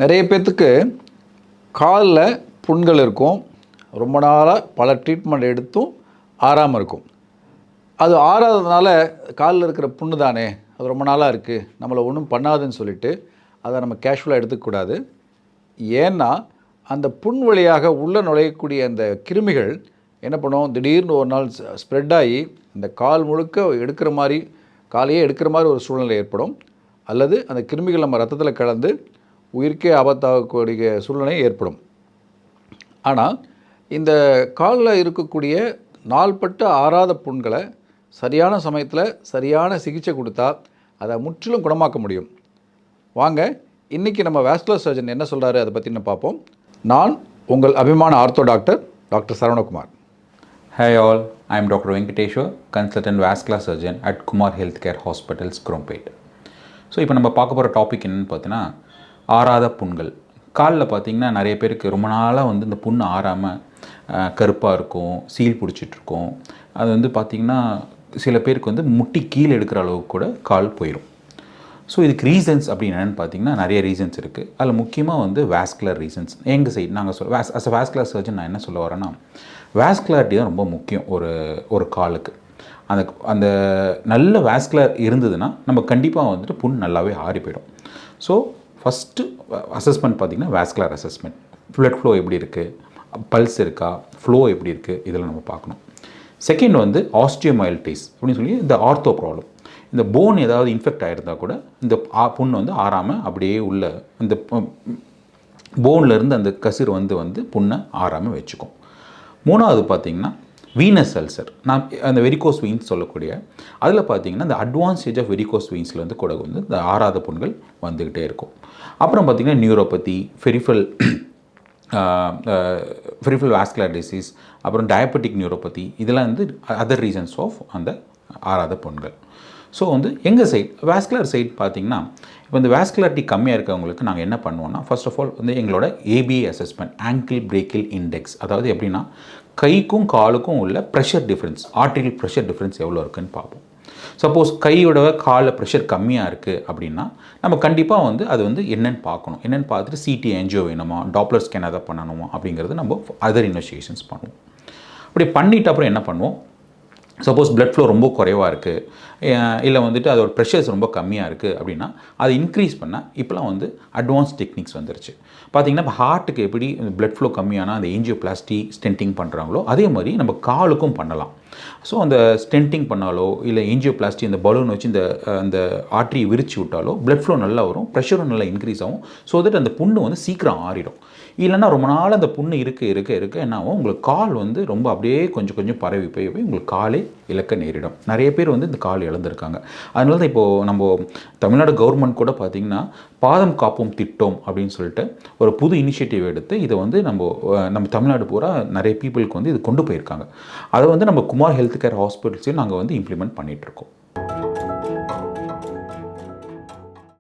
நிறைய பேர்த்துக்கு காலில் புண்கள் இருக்கும். ரொம்ப நாளாக பல ட்ரீட்மெண்ட் எடுத்தும் ஆறாமல் இருக்கும். அது ஆறாததுனால காலில் இருக்கிற புண்ணு தானே, அது ரொம்ப நாளாக இருக்குது, நம்மளை ஒன்றும் பண்ணாதுன்னு சொல்லிட்டு அதை நம்ம கேஷுவலாக எடுத்துக்கூடாது. ஏன்னா அந்த புண் வழியாக உள்ளே நுழையக்கூடிய அந்த கிருமிகள் என்ன பண்ணும், திடீர்னு ஒரு நாள் ஸ்ப்ரெட் ஆகி இந்த கால் முழுக்க எடுக்கிற மாதிரி, காலையே எடுக்கிற மாதிரி ஒரு சூழ்நிலை ஏற்படும். அல்லது அந்த கிருமிகள் நம்ம ரத்தத்தில் கலந்து உயிருக்கே ஆபத்தாகக்கூடிய சூழ்நிலை ஏற்படும். ஆனால் இந்த காலில் இருக்கக்கூடிய நாள்பட்ட ஆறாத புண்களை சரியான சமயத்தில் சரியான சிகிச்சை கொடுத்தா அதை முற்றிலும் குணமாக்க முடியும். வாங்க இன்றைக்கி நம்ம வாஸ்குலர் சர்ஜன் என்ன சொல்கிறாரு அதை பற்றி நம்ம பார்ப்போம். நான் உங்கள் அபிமான ortho doctor doctor Saravanakumar. Hi all, I am Dr. Venkateshwar, consultant vascular surgeon at Kumar Healthcare Hospitals, Crumpet. So இப்போ நம்ம பார்க்க போகிற டாபிக் என்னென்னு பார்த்தீங்கன்னா ஆறாத புண்கள். காலில் பார்த்திங்கன்னா நிறைய பேருக்கு ரொம்ப நாளாக வந்து இந்த புண் ஆறாமல் கருப்பாக இருக்கும், சீல் பிடிச்சிட்ருக்கும். அது வந்து பார்த்திங்கன்னா சில பேருக்கு வந்து முட்டி கீழே எடுக்கிற அளவுக்கு கூட கால் போயிடும். ஸோ இதுக்கு ரீசன்ஸ் அப்படின்னு என்னென்னு பார்த்தீங்கன்னா நிறைய ரீசன்ஸ் இருக்குது. அதில் முக்கியமாக வந்து வாஸ்குலர் ரீசன்ஸ். எங்கள் சைடு நாங்கள் அஸ் அ வாஸ்குலர் சர்ஜன் நான் என்ன சொல்ல வரேன்னா, வாஸ்குலாரிட்டி தான் ரொம்ப முக்கியம் ஒரு காலுக்கு. அந்த நல்ல வாஸ்குலர் இருந்ததுன்னா நம்ம கண்டிப்பாக வந்துட்டு புண் நல்லாவே ஆறி போயிடும். ஸோ ஃபஸ்ட்டு அசஸ்மெண்ட் பார்த்திங்கன்னா வாஸ்குலர் அசஸ்மெண்ட். ப்ளட் ஃப்ளோ எப்படி இருக்குது, பல்ஸ் இருக்கா, ஃப்ளோ எப்படி இருக்குது, இதெல்லாம் நம்ம பார்க்கணும். செகண்ட் வந்து ஆஸ்டியோமைலிட்டிஸ் அப்படின்னு சொல்லி இந்த ஆர்த்தோ ப்ராப்ளம். இந்த போன் ஏதாவது இன்ஃபெக்ட் ஆகிருந்தால் கூட இந்த புண் வந்து ஆறாமல் அப்படியே உள்ள இந்த போன்லேருந்து அந்த கசிர் வந்து புண்ணை ஆறாமல் வச்சுக்கும். மூணாவது பார்த்திங்கன்னா வீனஸ் அல்சர். நான் அந்த வெரிகோஸ் வெயின்ஸ் சொல்லக்கூடிய அதில் பார்த்திங்கன்னா இந்த அட்வான்ஸ் ஸ்டேஜ் ஆஃப் வெரிகோஸ் வெயின்ஸில் வந்து கூட வந்து இந்த ஆறாத புண்கள் வந்துக்கிட்டே இருக்கும். அப்புறம் பார்த்திங்கன்னா நியூரோபதி, பெரிஃபரல் வாஸ்குலர் டிசீஸ், அப்புறம் டயபெட்டிக் நியூரோபதி, இதெல்லாம் வந்து அதர் ரீசன்ஸ் ஆஃப் அந்த ஆறாத புண்கள். ஸோ வந்து எங்கள் சைட் வாஸ்குலர் சைட் பார்த்திங்கன்னா இப்போ இந்த வாஸ்குலாரிட்டி கம்மியாக இருக்கவங்களுக்கு நாங்கள் என்ன பண்ணுவோம்னா, ஃபர்ஸ்ட் ஆஃப் ஆல் வந்து எங்களோட ஏபிஏ அசஸ்மெண்ட், ஆங்கிள் பிரேக்கில் இண்டெக்ஸ். அதாவது எப்படின்னா கைக்கும் காலுக்கும் உள்ள ப்ரெஷர் டிஃப்ரென்ஸ், ஆர்டரியல் ப்ரெஷர் டிஃப்ரென்ஸ் எவ்வளோ இருக்குதுன்னு பார்ப்போம். சப்போஸ் கையோட காலில் ப்ரெஷர் கம்மியாக இருக்குது அப்படின்னா நம்ம கண்டிப்பாக வந்து அது வந்து என்னென்னு பார்க்கணும். என்னென்னு பார்த்துட்டு சிடி என்ஜிஓ வேணுமா, டாப்லர் ஸ்கேன் எதாவது பண்ணணுமா அப்படிங்கிறது நம்ம அதர் இன்வெஸ்டிகேஷன்ஸ் பண்ணுவோம். அப்படி பண்ணிவிட்டு அப்புறம் என்ன பண்ணுவோம், சப்போஸ் பிளட் ஃப்ளோ ரொம்ப குறைவாக இருக்குது, இல்லை வந்துட்டு அதோட ப்ரெஷர்ஸ் ரொம்ப கம்மியாக இருக்குது அப்படின்னா அதை இன்க்ரீஸ் பண்ணால் இப்போலாம் வந்து அட்வான்ஸ் டெக்னிக்ஸ் வந்துருச்சு. பார்த்திங்கன்னா இப்போ ஹார்ட்டுக்கு எப்படி பிளட் ஃப்ளோ கம்மியானால் அந்த ஏஞ்சியோபிளாஸ்டி ஸ்டென்டிங் பண்ணுறாங்களோ அதே மாதிரி நம்ம காலுக்கும் பண்ணலாம். ஸோ அந்த ஸ்டென்டிங் பண்ணாலோ இல்லை ஏஞ்சியோபிளாஸ்டி இந்த பலூன் வச்சு அந்த ஆர்டரியை விரிச்சு விட்டாலோ பிளட் ஃப்ளோ நல்லா வரும், ப்ரெஷரும் நல்லா இன்க்ரீஸ் ஆகும். ஸோ தட் அந்த புண்ணு வந்து சீக்கிரம் ஆறிடும். இல்லைன்னா ரொம்ப நாள் அந்த புண்ணு இருக்க என்ன ஆகும், உங்களுக்கு கால் வந்து ரொம்ப அப்படியே கொஞ்சம் பரவி போய் உங்களுக்கு காலே இழக்க நேரிடும். நிறைய பேர் வந்து இந்த கால் இழந்திருக்காங்க. அதனால தான் இப்போது நம்ம தமிழ்நாடு கவர்மெண்ட் கூட பார்த்திங்கன்னா பாதம் காப்போம் திட்டம் அப்படின்னு சொல்லிட்டு ஒரு புது இனிஷியேட்டிவ் எடுத்து இதை வந்து நம்ம தமிழ்நாடு பூரா நிறைய பீப்புளுக்கு வந்து இது கொண்டு போயிருக்காங்க. அதை வந்து நம்ம குமார் ஹெல்த் கேர் ஹாஸ்பிட்டல்ஸையும் நாங்கள் வந்து இம்ப்ளிமெண்ட் பண்ணிகிட்ருக்கோம்.